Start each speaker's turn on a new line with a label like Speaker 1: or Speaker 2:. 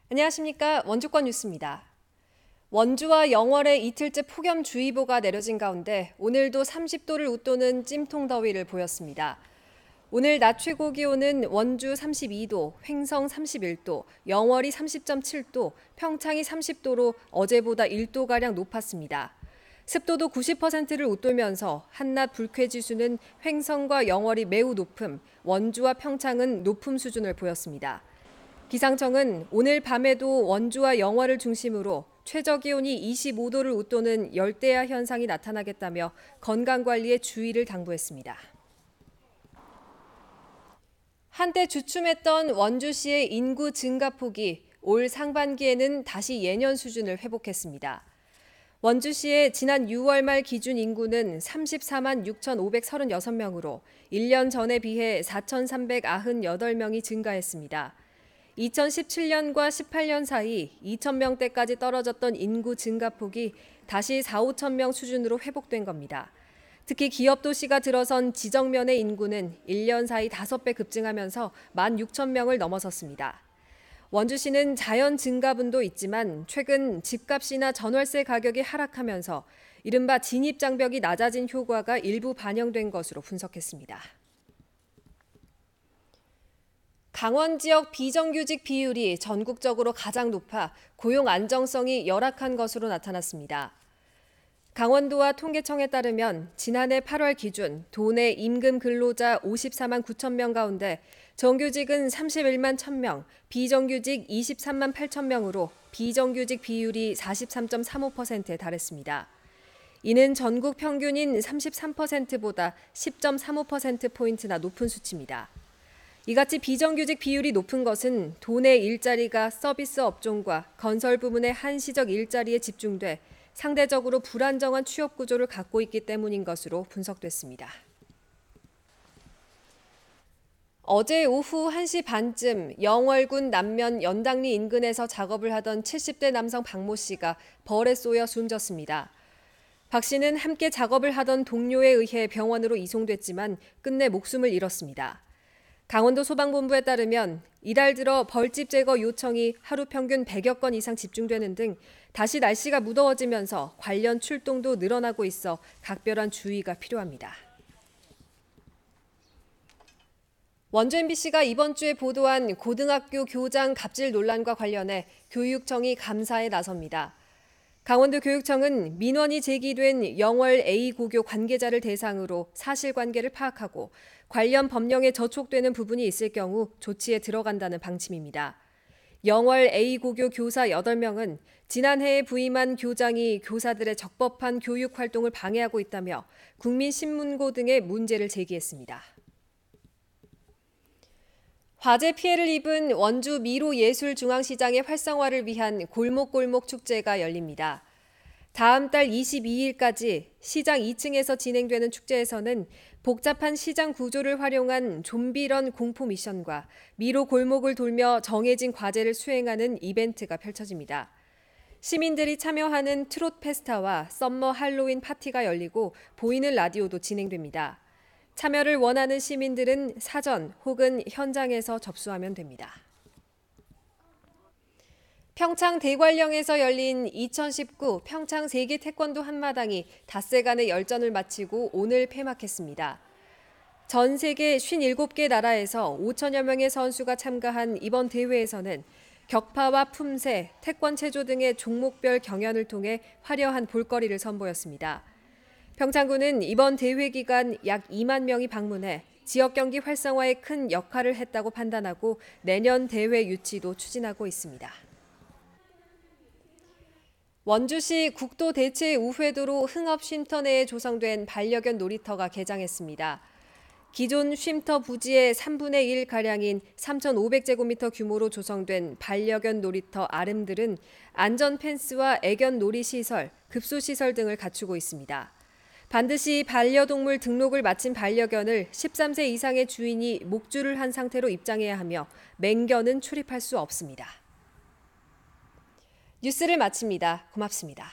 Speaker 1: 안녕하십니까. 원주권 뉴스입니다. 원주와 영월에 이틀째 폭염주의보가 내려진 가운데 오늘도 30도를 웃도는 찜통 더위를 보였습니다. 오늘 낮 최고 기온은 원주 32도, 횡성 31도, 영월이 30.7도, 평창이 30도로 어제보다 1도가량 높았습니다. 습도도 90%를 웃돌면서 한낮 불쾌지수는 횡성과 영월이 매우 높음, 원주와 평창은 높음 수준을 보였습니다. 기상청은 오늘 밤에도 원주와 영월을 중심으로 최저 기온이 25도를 웃도는 열대야 현상이 나타나겠다며 건강관리에 주의를 당부했습니다. 한때 주춤했던 원주시의 인구 증가폭이 올 상반기에는 다시 예년 수준을 회복했습니다. 원주시의 지난 6월 말 기준 인구는 34만 6,536명으로 1년 전에 비해 4,398명이 증가했습니다. 2017년과 18년 사이 2,000명대까지 떨어졌던 인구 증가폭이 다시 4, 5천 명 수준으로 회복된 겁니다. 특히 기업 도시가 들어선 지정면의 인구는 1년 사이 5배 급증하면서 16,000명을 넘어섰습니다. 원주시는 자연 증가분도 있지만 최근 집값이나 전월세 가격이 하락하면서 이른바 진입장벽이 낮아진 효과가 일부 반영된 것으로 분석했습니다. 강원 지역 비정규직 비율이 전국적으로 가장 높아 고용 안정성이 열악한 것으로 나타났습니다. 강원도와 통계청에 따르면 지난해 8월 기준 도내 임금 근로자 54만 9천 명 가운데 정규직은 31만 1,000명, 비정규직 23만 8천 명으로 비정규직 비율이 43.35%에 달했습니다. 이는 전국 평균인 33%보다 10.35%포인트나 높은 수치입니다. 이같이 비정규직 비율이 높은 것은 도내 일자리가 서비스 업종과 건설 부문의 한시적 일자리에 집중돼 상대적으로 불안정한 취업 구조를 갖고 있기 때문인 것으로 분석됐습니다. 어제 오후 1시 반쯤 영월군 남면 연당리 인근에서 작업을 하던 70대 남성 박모 씨가 벌에 쏘여 숨졌습니다. 박 씨는 함께 작업을 하던 동료에 의해 병원으로 이송됐지만 끝내 목숨을 잃었습니다. 강원도 소방본부에 따르면 이달 들어 벌집 제거 요청이 하루 평균 100여 건 이상 집중되는 등 다시 날씨가 무더워지면서 관련 출동도 늘어나고 있어 각별한 주의가 필요합니다. 원주 MBC가 이번 주에 보도한 고등학교 교장 갑질 논란과 관련해 교육청이 감사에 나섭니다. 강원도 교육청은 민원이 제기된 영월 A고교 관계자를 대상으로 사실관계를 파악하고 관련 법령에 저촉되는 부분이 있을 경우 조치에 들어간다는 방침입니다. 영월 A고교 교사 8명은 지난해에 부임한 교장이 교사들의 적법한 교육 활동을 방해하고 있다며 국민신문고 등의 문제를 제기했습니다. 화재 피해를 입은 원주 미로예술중앙시장의 활성화를 위한 골목골목 축제가 열립니다. 다음 달 22일까지 시장 2층에서 진행되는 축제에서는 복잡한 시장 구조를 활용한 좀비런 공포 미션과 미로 골목을 돌며 정해진 과제를 수행하는 이벤트가 펼쳐집니다. 시민들이 참여하는 트롯 페스타와 썸머 할로윈 파티가 열리고 보이는 라디오도 진행됩니다. 참여를 원하는 시민들은 사전 혹은 현장에서 접수하면 됩니다. 평창 대관령에서 열린 2019 평창 세계 태권도 한마당이 닷새간의 열전을 마치고 오늘 폐막했습니다. 전 세계 57개 나라에서 5천여 명의 선수가 참가한 이번 대회에서는 격파와 품새, 태권체조 등의 종목별 경연을 통해 화려한 볼거리를 선보였습니다. 평창군은 이번 대회 기간 약 2만 명이 방문해 지역 경기 활성화에 큰 역할을 했다고 판단하고 내년 대회 유치도 추진하고 있습니다. 원주시 국도대체우회도로 흥업 쉼터 내에 조성된 반려견 놀이터가 개장했습니다. 기존 쉼터 부지의 3분의 1가량인 3,500제곱미터 규모로 조성된 반려견 놀이터 아름들은 안전 펜스와 애견 놀이시설, 급수시설 등을 갖추고 있습니다. 반드시 반려동물 등록을 마친 반려견을 13세 이상의 주인이 목줄을 한 상태로 입장해야 하며 맹견은 출입할 수 없습니다. 뉴스를 마칩니다. 고맙습니다.